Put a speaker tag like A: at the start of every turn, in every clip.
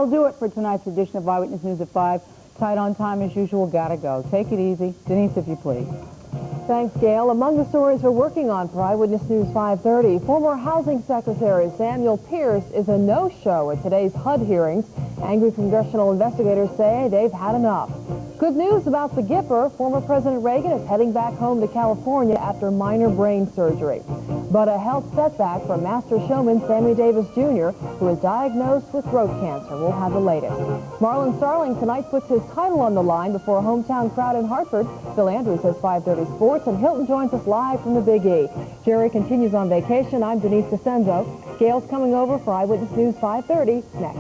A: That'll do it for tonight's edition of Eyewitness News at 5. Tight on time as usual, gotta go. Take it easy. Denise, if you please.
B: Thanks, Gail. Among the stories we're working on for Eyewitness News 530, former Housing Secretary Samuel Pierce is a no-show at today's HUD hearings. Angry congressional investigators say they've had enough. Good news about the Gipper. Former President Reagan is heading back home to California after minor brain surgery. But a health setback for master showman Sammy Davis Jr., who is diagnosed with throat cancer. We'll have the latest. Marlon Starling tonight puts his title on the line before a hometown crowd in Hartford. Phil Andrews has 5:30 Sports, and Hilton joins us live from the Big E. Jerry continues on vacation. I'm Denise DeCenzo. Gail's coming over for Eyewitness News 530 next.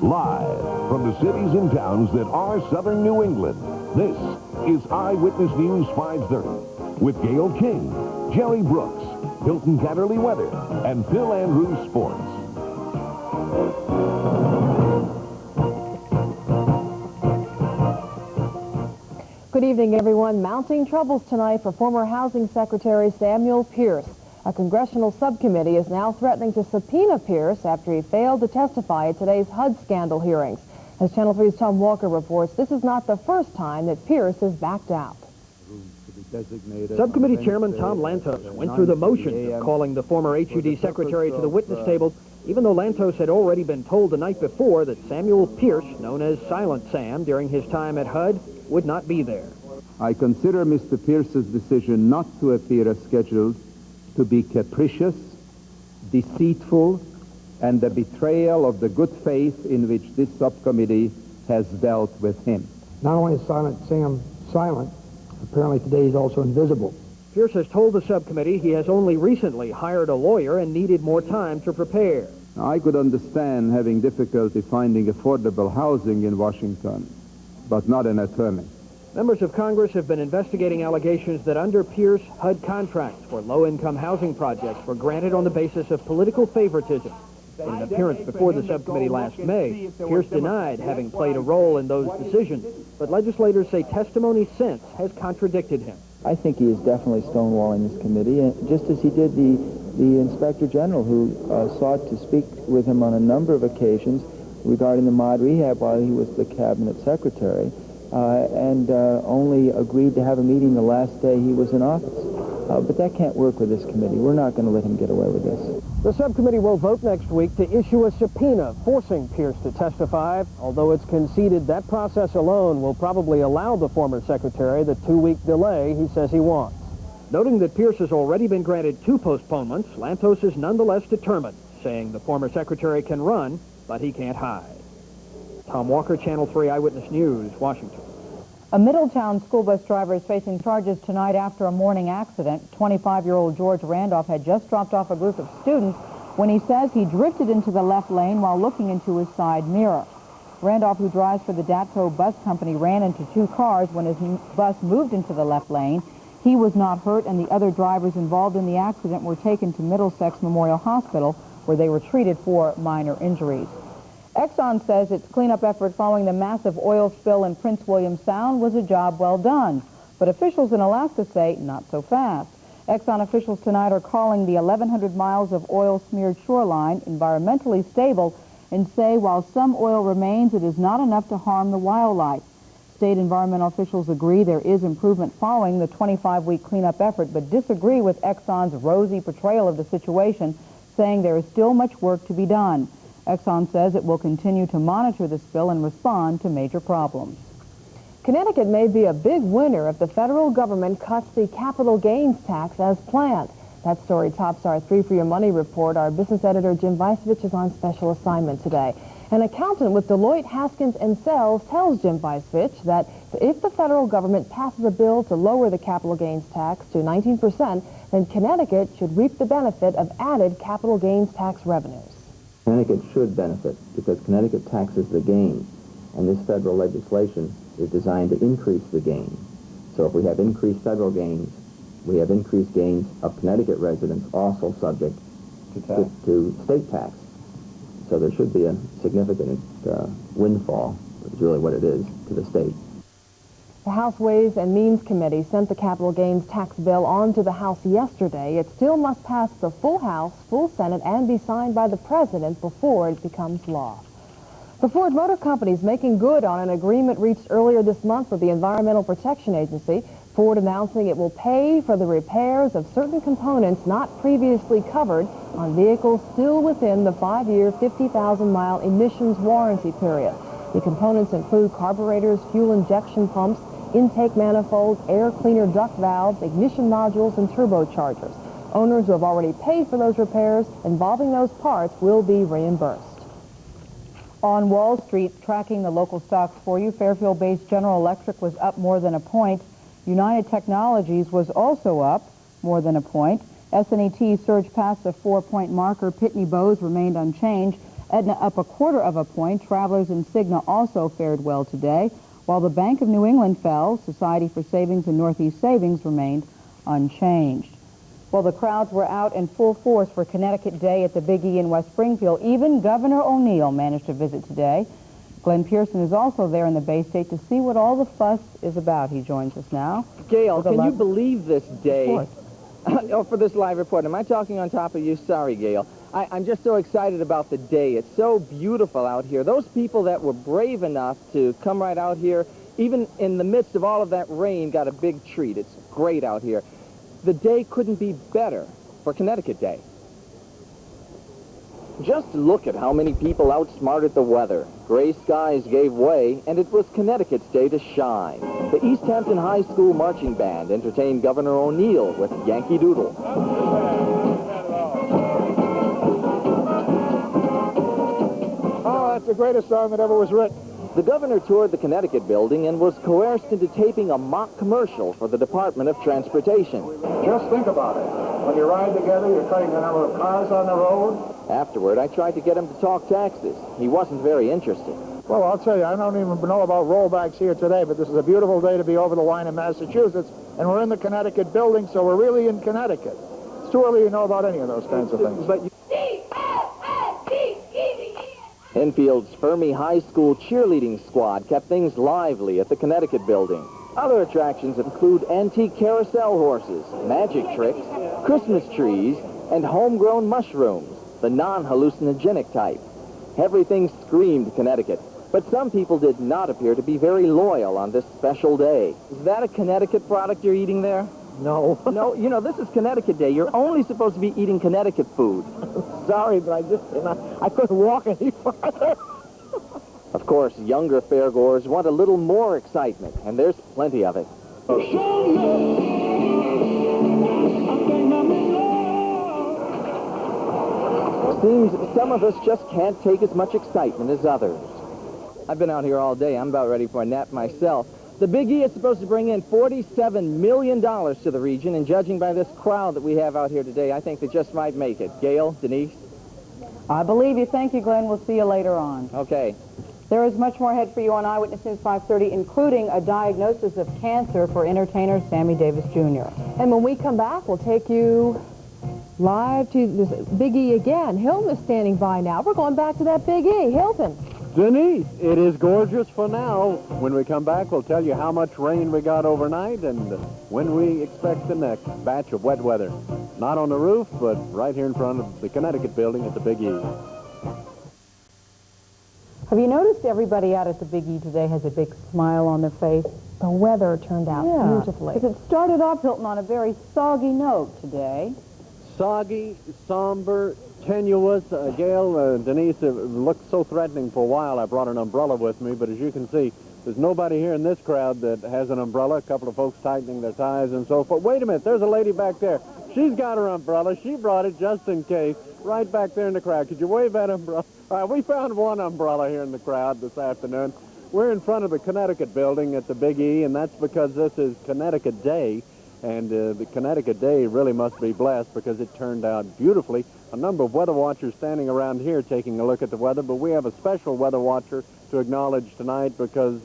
C: Live from the cities and towns that are southern New England, this is Eyewitness News 530 with Gayle King, Jerry Brooks, Hilton Kaderli Weather, and Phil Andrews Sports.
B: Good evening, everyone. Mounting troubles tonight for former Housing Secretary Samuel Pierce. A congressional subcommittee is now threatening to subpoena Pierce after he failed to testify at today's HUD scandal hearings. As Channel 3's Tom Walker reports, this is not the first time that Pierce has backed out.
D: Subcommittee Chairman Tom Lantos went through the motions of calling the former HUD Secretary to the witness table, even though Lantos had already been told the night before that Samuel Pierce, known as Silent Sam during his time at HUD, would not be there.
E: I consider Mr. Pierce's decision not to appear as scheduled to be capricious, deceitful, and a betrayal of the good faith in which this subcommittee has dealt with him.
F: Not only is Silent Sam silent, apparently today he's also invisible.
D: Pierce has told the subcommittee he has only recently hired a lawyer and needed more time to prepare.
E: Now, I could understand having difficulty finding affordable housing in Washington, but not an attorney.
D: Members of Congress have been investigating allegations that under Pierce, HUD contracts for low-income housing projects were granted on the basis of political favoritism. In an appearance before the subcommittee last May, Pierce denied having played a role in those decisions, but legislators say testimony since has contradicted him.
G: I think he is definitely stonewalling this committee, and just as he did the Inspector General, who sought to speak with him on a number of occasions regarding the mod rehab while he was the cabinet secretary, and only agreed to have a meeting the last day he was in office. But that can't work with this committee. We're not going to let him get away with this.
D: The subcommittee will vote next week to issue a subpoena forcing Pierce to testify, although it's conceded that process alone will probably allow the former secretary the 2-week delay he says he wants. Noting that Pierce has already been granted 2 postponements, Lantos is nonetheless determined, saying the former secretary can run, but he can't hide. Tom Walker, Channel 3 Eyewitness News, Washington.
A: A Middletown school bus driver is facing charges tonight after a morning accident. 25-year-old George Randolph had just dropped off a group of students when he says he drifted into the left lane while looking into his side mirror. Randolph, who drives for the Datco Bus Company, ran into 2 cars when his bus moved into the left lane. He was not hurt, and the other drivers involved in the accident were taken to Middlesex Memorial Hospital, where they were treated for minor injuries. Exxon says its cleanup effort following the massive oil spill in Prince William Sound was a job well done. But officials in Alaska say not so fast. Exxon officials tonight are calling the 1,100 miles of oil-smeared shoreline environmentally stable and say while some oil remains, it is not enough to harm the wildlife. State environmental officials agree there is improvement following the 25-week cleanup effort, but disagree with Exxon's rosy portrayal of the situation, saying there is still much work to be done. Exxon says it will continue to monitor the spill and respond to major problems.
B: Connecticut may be a big winner if the federal government cuts the capital gains tax as planned. That story tops our 3 for Your Money report. Our business editor, Jim Weissvich, is on special assignment today. An accountant with Deloitte, Haskins & Sells tells Jim Weissvich that if the federal government passes a bill to lower the capital gains tax to 19%, then Connecticut should reap the benefit of added capital gains tax revenues.
G: Connecticut should benefit because Connecticut taxes the gain, and this federal legislation is designed to increase the gain. So if we have increased federal gains, we have increased gains of Connecticut residents also subject to state tax. So there should be a significant windfall, which is really what it is, to the state.
B: The House Ways and Means Committee sent the capital gains tax bill on to the House yesterday. It still must pass the full House, full Senate, and be signed by the President before it becomes law. The Ford Motor Company is making good on an agreement reached earlier this month with the Environmental Protection Agency. Ford announcing it will pay for the repairs of certain components not previously covered on vehicles still within the 5-year, 50,000-mile emissions warranty period. The components include carburetors, fuel injection pumps, intake manifolds, air cleaner duct valves, ignition modules, and turbochargers. Owners who have already paid for those repairs involving those parts will be reimbursed.
A: On Wall Street, tracking the local stocks for you, Fairfield-based General Electric was up more than a point. United Technologies was also up more than a point. S&ET surged past the 4-point marker. Pitney Bowes remained unchanged. Aetna up 1/4 of a point. Travelers and Cigna also fared well today. While the Bank of New England fell, Society for Savings and Northeast Savings remained unchanged. Well, the crowds were out in full force for Connecticut Day at the Big E in West Springfield. Even Governor O'Neill managed to visit today. Glenn Pearson is also there in the Bay State to see what all the fuss is about. He joins us now.
H: Gayle, can you believe this day? Oh, for this live report. Am I talking on top of you? Sorry, Gayle. I'm just so excited about the day. It's so beautiful out here. Those people that were brave enough to come right out here, even in the midst of all of that rain, got a big treat. It's great out here. The day couldn't be better for Connecticut Day. Just look at how many people outsmarted the weather. Gray skies gave way, and it was Connecticut's day to shine. The East Hampton High School Marching Band entertained Governor O'Neill with Yankee Doodle.
F: Oh, that's the greatest song that ever was written.
H: The governor toured the Connecticut building and was coerced into taping a mock commercial for the Department of Transportation.
F: Just think about it. When you ride together, you're cutting the number of cars on the road.
H: Afterward, I tried to get him to talk taxes. He wasn't very interested.
F: Well, I'll tell you, I don't even know about rollbacks here today, but this is a beautiful day to be over the line in Massachusetts, and we're in the Connecticut building, so we're really in Connecticut. It's too early to know about any of those kinds of things.
H: But Enfield's Fermi High School cheerleading squad kept things lively at the Connecticut building. Other attractions include antique carousel horses, magic tricks, Christmas trees, and homegrown mushrooms, the non-hallucinogenic type. Everything screamed Connecticut, but some people did not appear to be very loyal on this special day. Is that a Connecticut product you're eating there?
F: No.
H: No, you know, this is Connecticut Day. You're only supposed to be eating Connecticut food.
F: Sorry, but I couldn't walk any farther.
H: Of course, younger fairgoers want a little more excitement, and there's plenty of it. Seems some of us just can't take as much excitement as others. I've been out here all day. I'm about ready for a nap myself. The Big E is supposed to bring in $47 million to the region, and judging by this crowd that we have out here today, I think they just might make it. Gayle, Denise?
A: I believe you. Thank you, Glenn. We'll see you later on.
H: Okay.
A: There is much more ahead for you on Eyewitness News 530, including a diagnosis of cancer for entertainer Sammy Davis Jr.
B: And when we come back, we'll take you live to this Big E again. Hilton is standing by now. We're going back to that Big E. Hilton.
D: Denise, it is gorgeous for now. When we come back, we'll tell you how much rain we got overnight and when we expect the next batch of wet weather. Not on the roof, but right here in front of the Connecticut building at the Big E.
A: Have you noticed everybody out at the Big E today has a big smile on their face?
B: The weather turned out beautifully.
A: Because it started off, Hilton, on a very soggy note today.
D: Soggy, somber, tenuous. Gayle, Denise, it looked so threatening for a while. I brought an umbrella with me, but as you can see, there's nobody here in this crowd that has an umbrella. A couple of folks tightening their ties and so forth. Wait a minute, there's a lady back there. She's got her umbrella. She brought it just in case, right back there in the crowd. Could you wave that umbrella? All right, we found one umbrella here in the crowd this afternoon. We're in front of the Connecticut building at the Big E, and that's because this is Connecticut Day. And the Connecticut Day really must be blessed because it turned out beautifully. A number of weather watchers standing around here taking a look at the weather, but we have a special weather watcher to acknowledge tonight because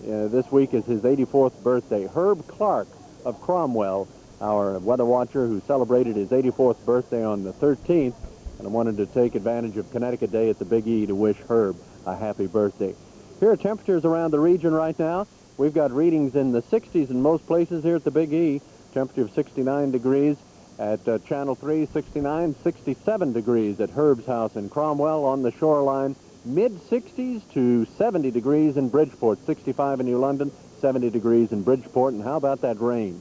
D: this week is his 84th birthday. Herb Clark of Cromwell, our weather watcher who celebrated his 84th birthday on the 13th, and I wanted to take advantage of Connecticut Day at the Big E to wish Herb a happy birthday. Here are temperatures around the region right now.
I: we've got readings in the 60s in most places here at the Big E. Temperature of 69 degrees at Channel 3, 69, 67 degrees at Herb's house in Cromwell on the shoreline. Mid-60s to 70 degrees in Bridgeport, 65 in New London, 70 degrees in Bridgeport. And how about that rain?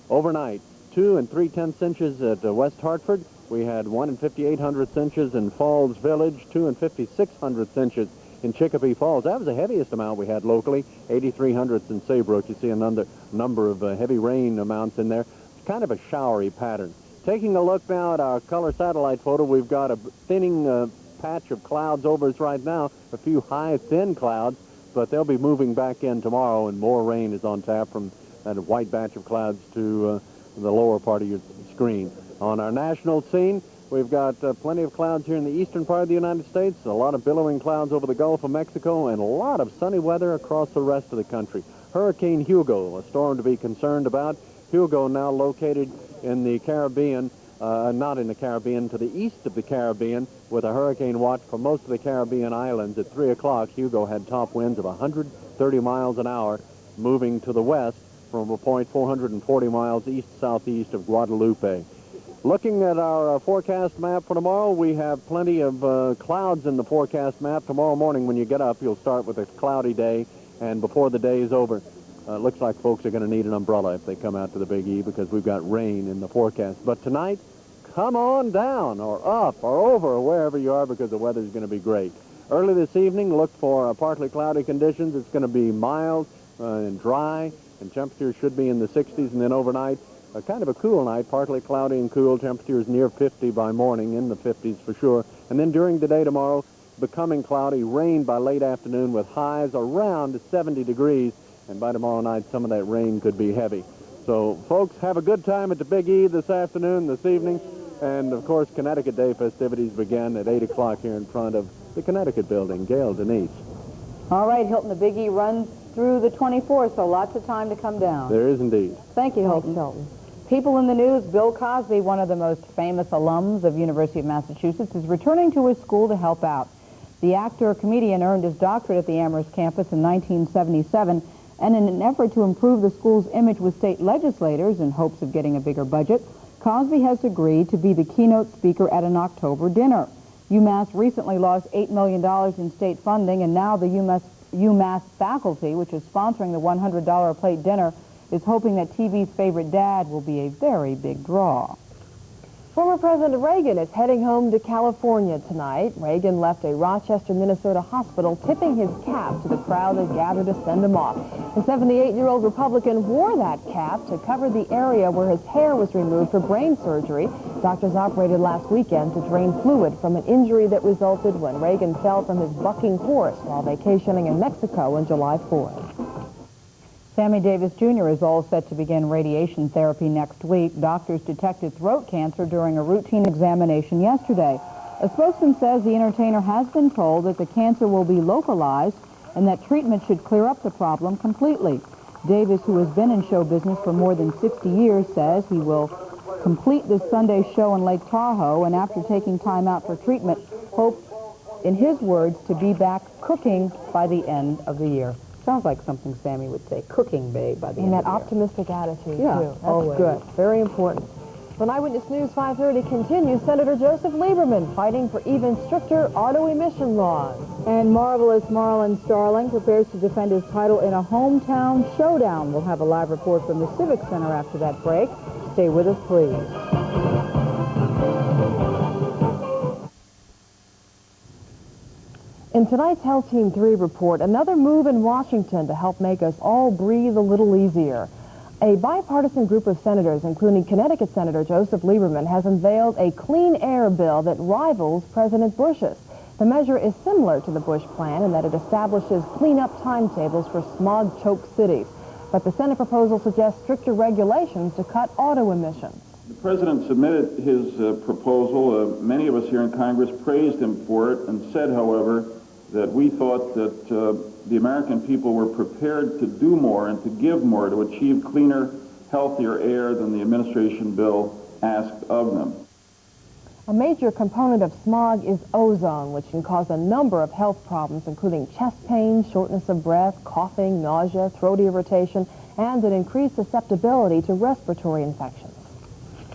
I: Overnight, 2 3/10 inches at West Hartford. We had 1 5800 inches in Falls Village, 2 5600 inches in Chicopee Falls. That was the heaviest amount we had locally, 8300 in Saybrook. You see a number of heavy rain amounts in there. It's kind of a showery pattern. Taking a look now at our color satellite photo, we've got a thinning patch of clouds over us right now, a few high, thin clouds, but they'll be moving back in tomorrow, and more rain is on tap from that white batch of clouds to the lower part of your screen. On our national scene, we've got plenty of clouds here in the eastern part of the United States, a lot of billowing clouds over the Gulf of Mexico, and a lot of sunny weather across the rest of the country. Hurricane Hugo, a storm to be concerned about. Hugo now located in the Caribbean, not in the Caribbean, to the east of the Caribbean, with a hurricane watch for most of the Caribbean islands. At 3 o'clock, Hugo had top winds of 130 miles an hour, moving to the west from a point 440 miles east-southeast of Guadalupe. Looking at our forecast map for tomorrow, we have plenty of clouds in the forecast map. Tomorrow morning when you get up, you'll start with a cloudy day, and before the day is over, it looks like folks are going to need an umbrella if they come out to the Big E, because we've got rain in the forecast. But tonight, come on down or up or over or wherever you are, because the weather's going to be great. Early this evening, look for partly cloudy conditions. It's going to be mild and dry, and temperatures should be in the 60s, and then overnight, kind of a cool night, partly cloudy and cool. Temperatures near 50 by morning, in the 50s for sure. And then during the day tomorrow, becoming cloudy, rain by late afternoon with highs around 70 degrees. And by tomorrow night, some of that rain could be heavy. So, folks, have a good time at the Big E this afternoon, this evening. And, of course, Connecticut Day festivities begin at 8 o'clock here in front of the Connecticut building. Gayle, Denise.
A: All right, Hilton, the Big E runs through the 24th, so lots of time to come down.
I: There is indeed.
A: Thank you, Hilton. People in the news, Bill Cosby, one of the most famous alums of University of Massachusetts, is returning to his school to help out. The actor-comedian earned his doctorate at the Amherst campus in 1977, and in an effort to improve the school's image with state legislators in hopes of getting a bigger budget, Cosby has agreed to be the keynote speaker at an October dinner. UMass recently lost $8 million in state funding, and now the UMass faculty, which is sponsoring the $100 a plate dinner, is hoping that TV's favorite dad will be a very big draw.
B: Former President Reagan is heading home to California tonight. Reagan left a Rochester, Minnesota hospital tipping his cap to the crowd that gathered to send him off. The 78-year-old Republican wore that cap to cover the area where his hair was removed for brain surgery. Doctors operated last weekend to drain fluid from an injury that resulted when Reagan fell from his bucking horse while vacationing in Mexico on July 4th.
A: Sammy Davis Jr. is all set to begin radiation therapy next week. Doctors detected throat cancer during a routine examination yesterday. A spokesman says the entertainer has been told that the cancer will be localized and that treatment should clear up the problem completely. Davis, who has been in show business for more than 60 years, says he will complete this Sunday's show in Lake Tahoe, and after taking time out for treatment, hopes, in his words, to be back cooking by the end of the year. Sounds like something Sammy would say, cooking, babe, by the end of the year.
B: And that optimistic attitude,
A: yeah,
B: too. That's
A: always
B: good. Very important. When Eyewitness News 530 continues, Senator Joseph Lieberman fighting for even stricter auto emission laws.
A: And marvelous Marlon Starling prepares to defend his title in a hometown showdown. We'll have a live report from the Civic Center after that break. Stay with us, please.
B: In tonight's Health Team 3 report, another move in Washington to help make us all breathe a little easier. A bipartisan group of senators, including Connecticut Senator Joseph Lieberman, has unveiled a clean air bill that rivals President Bush's. The measure is similar to the Bush plan in that it establishes cleanup timetables for smog-choked cities. But the Senate proposal suggests stricter regulations to cut auto emissions.
J: The President submitted his proposal. Many of us here in Congress praised him for it and said, however, that we thought that the American people were prepared to do more and to give more to achieve cleaner, healthier air than the administration bill asked of them.
B: A major component of smog is ozone, which can cause a number of health problems, including chest pain, shortness of breath, coughing, nausea, throat irritation, and an increased susceptibility to respiratory infections.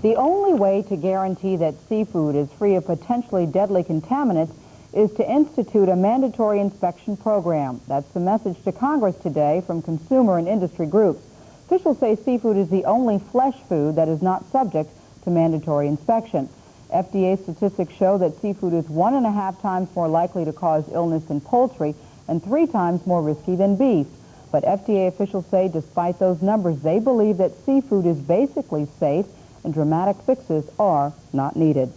A: The only way to guarantee that seafood is free of potentially deadly contaminants is to institute a mandatory inspection program. That's the message to Congress today from consumer and industry groups. Officials say seafood is the only flesh food that is not subject to mandatory inspection. FDA statistics show that seafood is 1.5 times more likely to cause illness than poultry and 3 times more risky than beef. But FDA officials say despite those numbers, they believe that seafood is basically safe and dramatic fixes are not needed.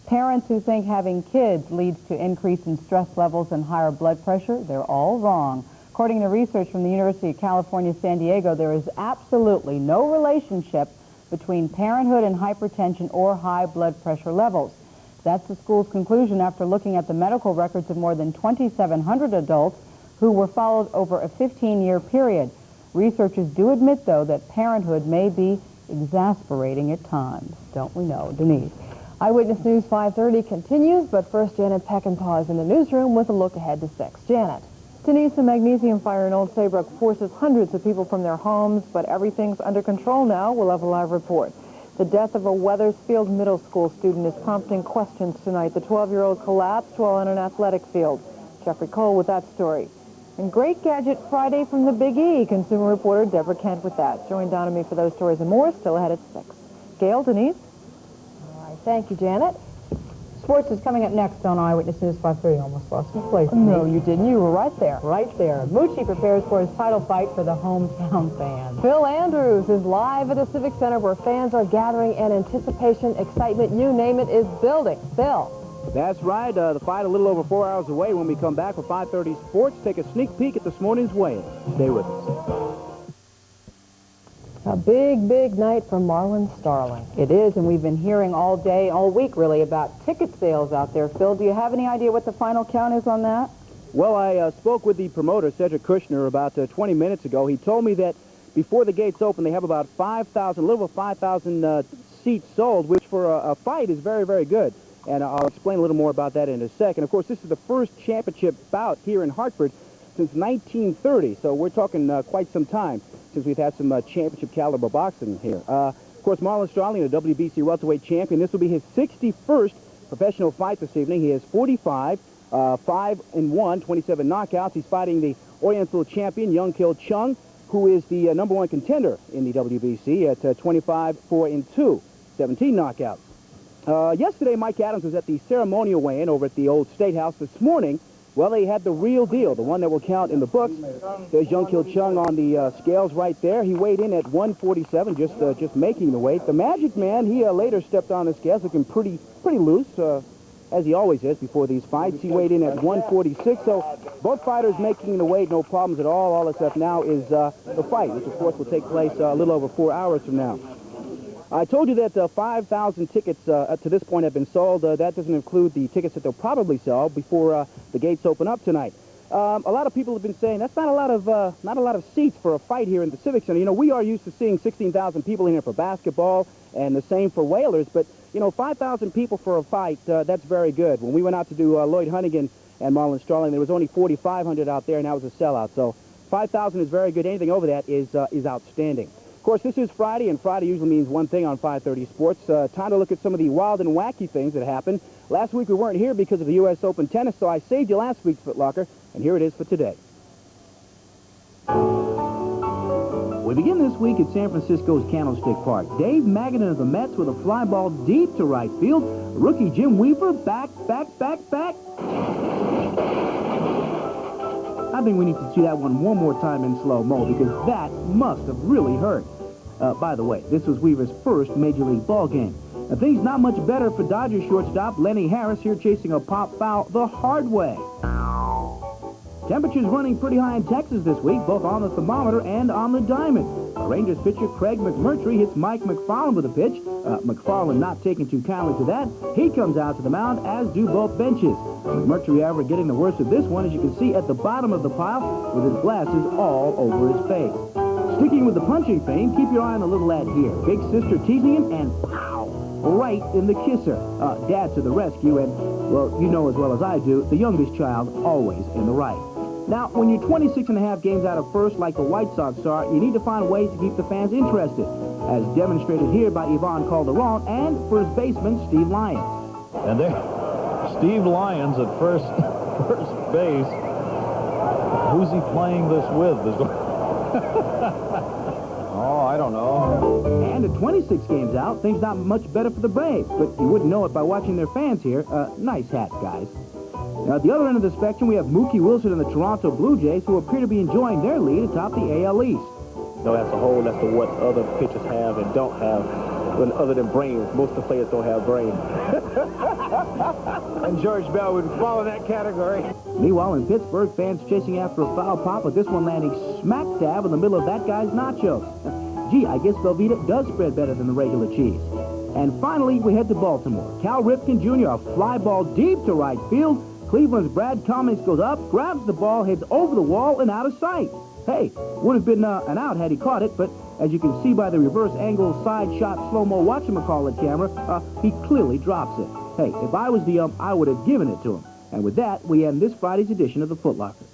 A: Parents who think having kids leads to increase in stress levels and higher blood pressure, they're all wrong. According to research from the University of California, San Diego, there is absolutely no relationship between parenthood and hypertension or high blood pressure levels. That's the school's conclusion after looking at the medical records of more than 2,700 adults who were followed over a 15-year period. Researchers do admit, though, that parenthood may be exasperating at times. Don't we know? Denise.
B: Eyewitness News 5:30 continues, but first Janet Peckinpaugh is in the newsroom with a look ahead to 6. Janet.
A: Denise, the magnesium fire in Old Saybrook forces hundreds of people from their homes, but everything's under control now. We'll have a live report. The death of a Wethersfield Middle School student is prompting questions tonight. The 12-year-old collapsed while on an athletic field. Jeffrey Cole with that story. And Great Gadget Friday from the Big E. Consumer reporter Deborah Kent with that. Join Don and me for those stories and more, still ahead at 6. Gayle, Denise?
B: All right, thank you, Janet.
A: Sports is coming up next on Eyewitness News 5:30. Almost lost my place.
B: No, you didn't. You were right there.
A: Right there. Moochie prepares for his title fight for the hometown fans.
B: Phil Andrews is live at the Civic Center where fans are gathering and anticipation, excitement, you name it, is building. Phil.
K: That's right. The fight a little over 4 hours away. When we come back with 5:30 Sports, take a sneak peek at this morning's weigh-in. Stay with us.
B: A big, big night for Marlon Starling.
A: It is, and we've been hearing all day, all week really, about ticket sales out there. Phil, do you have any idea what the final count is on that?
K: Well, I spoke with the promoter, Cedric Kushner, about 20 minutes ago. He told me that before the gates open, they have about 5,000, a little over 5,000 seats sold, which for a fight is very, very good. And I'll explain a little more about that in a second. Of course, this is the first championship bout here in Hartford since 1930, so we're talking quite some time since we've had some championship caliber boxing here. Of course, Marlon Starling, a WBC welterweight champion. This will be his 61st professional fight this evening. He is 45, 5-1, 27 knockouts. He's fighting the Oriental champion, Young Kil Chung, who is the #1 contender in the WBC at 25, 4-2, 17 knockouts. Yesterday, Mike Adams was at the ceremonial weigh-in over at the old State House. This morning, well, they had the real deal, the one that will count in the books. There's Young Kil Chung on the scales right there. He weighed in at 147, just making the weight. The Magic Man, he later stepped on the scales, looking pretty loose, as he always is before these fights. He weighed in at 146, so both fighters making the weight, no problems at all. All that's left now is the fight, which, of course, will take place a little over 4 hours from now. I told you that 5,000 tickets up to this point have been sold. That doesn't include the tickets that they'll probably sell before the gates open up tonight. A lot of people have been saying that's not a lot of seats for a fight here in the Civic Center. You know, we are used to seeing 16,000 people in here for basketball, and the same for Whalers. But you know, 5,000 people for a fight, that's very good. When we went out to do Lloyd Hunnigan and Marlon Starling, there was only 4,500 out there, and that was a sellout. So 5,000 is very good. Anything over that is outstanding. Of course, this is Friday, and Friday usually means one thing on 5:30 Sports. Time to look at some of the wild and wacky things that happened. Last week we weren't here because of the U.S. Open tennis, so I saved you last week's Foot Locker, and here it is for today. We begin this week at San Francisco's Candlestick Park. Dave Magadan of the Mets with a fly ball deep to right field. Rookie Jim Weaver back. I think we need to see that one more time in slow-mo because that must have really hurt. By the way, this was Weaver's first Major League ball game. Now, things not much better for Dodgers shortstop Lenny Harris here chasing a pop foul the hard way. Temperatures running pretty high in Texas this week, both on the thermometer and on the diamond. Rangers pitcher Craig McMurtry hits Mike McFarland with a pitch. McFarland not taking too kindly to that. He comes out to the mound, as do both benches. McMurtry, however, getting the worst of this one, as you can see at the bottom of the pile, with his glasses all over his face. Sticking with the punching theme, keep your eye on the little lad here. Big sister teasing him, and pow! right in the kisser. Dad to the rescue, and, well, you know as well as I do, the youngest child always in the right. Now, when you're 26 and a half games out of first like the White Sox are, you need to find ways to keep the fans interested, as demonstrated here by Yvonne Calderon and first baseman Steve Lyons.
L: And there, Steve Lyons at first base. Who's he playing this with? Oh, I don't know.
K: And at 26 games out, things not much better for the Braves, but you wouldn't know it by watching their fans here. Nice hats, guys. Now, at the other end of the spectrum, we have Mookie Wilson and the Toronto Blue Jays, who appear to be enjoying their lead atop the AL East.
M: No, as a whole, that's what other pitchers have and don't have. When other than brains, most of the players don't have brains.
D: And George Bell would fall in that category.
K: Meanwhile, in Pittsburgh, fans chasing after a foul pop, with this one landing smack dab in the middle of that guy's nachos. Gee, I guess Velveeta does spread better than the regular cheese. And finally, we head to Baltimore. Cal Ripken Jr., a fly ball deep to right field. Cleveland's Brad Cummings goes up, grabs the ball, heads over the wall, and out of sight. Hey, would have been an out had he caught it, but as you can see by the reverse angle side shot slow-mo whatchamacallit camera, he clearly drops it. Hey, if I was the ump, I would have given it to him. And with that, we end this Friday's edition of the Foot Locker.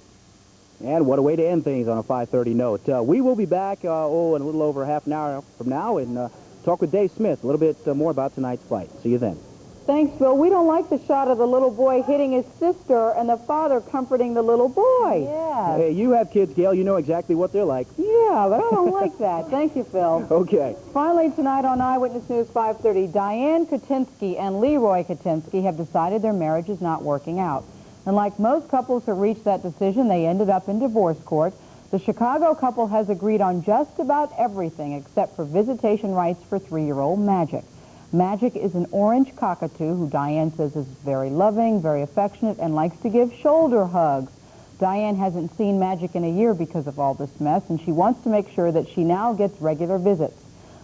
K: And what a way to end things on a 5:30 note. We will be back, in a little over half an hour from now and talk with Dave Smith a little bit more about tonight's fight. See you then.
A: Thanks, Bill. We don't like the shot of the little boy hitting his sister and the father comforting the little boy.
B: Yeah.
K: Hey, you have kids, Gail. You know exactly what they're like.
A: Yeah, but I don't like that. Thank you, Phil.
K: Okay.
A: Finally, tonight on Eyewitness News 5:30, Diane Katinsky and Leroy Katinsky have decided their marriage is not working out. And like most couples who reached that decision, they ended up in divorce court. The Chicago couple has agreed on just about everything except for visitation rights for 3-year-old Magic. Magic is an orange cockatoo who Diane says is very loving, very affectionate, and likes to give shoulder hugs. Diane hasn't seen Magic in a year because of all this mess, and she wants to make sure that she now gets regular visits.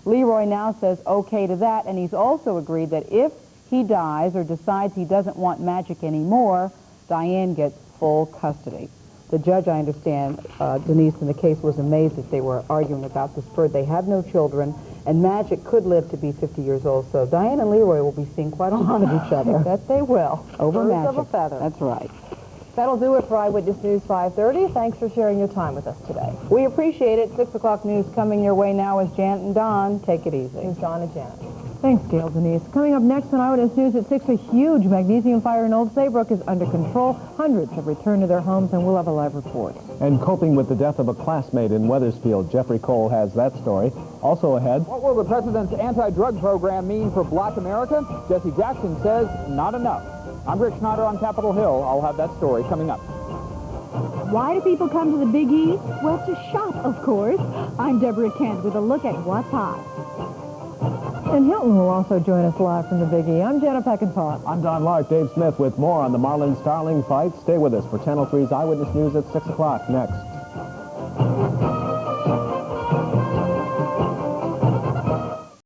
A: Leroy now says okay to that, and he's also agreed that if he dies or decides he doesn't want Magic anymore, Diane gets full custody. The judge, I understand, Denise, in the case was amazed that they were arguing about this bird. They have no children, and Magic could live to be 50 years old, so Diane and Leroy will be seeing quite a lot of each other.
B: That they will.
A: Over
B: Birds
A: Magic.
B: of a feather.
A: That's right.
B: That'll do it for Eyewitness News 5:30. Thanks for sharing your time with us today.
A: We appreciate it. 6 o'clock news coming your way now is Janet and Don. Take it easy.
B: Here's Don and Janet.
A: Thanks, Gail, Denise. Coming up next on Eyewitness News at 6, a huge magnesium fire in Old Saybrook is under control. Hundreds have returned to their homes, and we'll have a live report.
N: And coping with the death of a classmate in Wethersfield, Jeffrey Cole has that story. Also ahead,
O: what will the president's anti-drug program mean for Black America? Jesse Jackson says not enough. I'm Rick Schneider on Capitol Hill. I'll have that story coming up.
P: Why do people come to the Big E? Well, to shop, of course. I'm Deborah Kent with a look at what's hot.
A: And Hilton will also join us live from the Big E. I'm Jenna Peckinpaugh.
N: I'm Don Lark. Dave Smith with more on the Marlin-Starling fight. Stay with us for Channel 3's Eyewitness News at 6 o'clock next.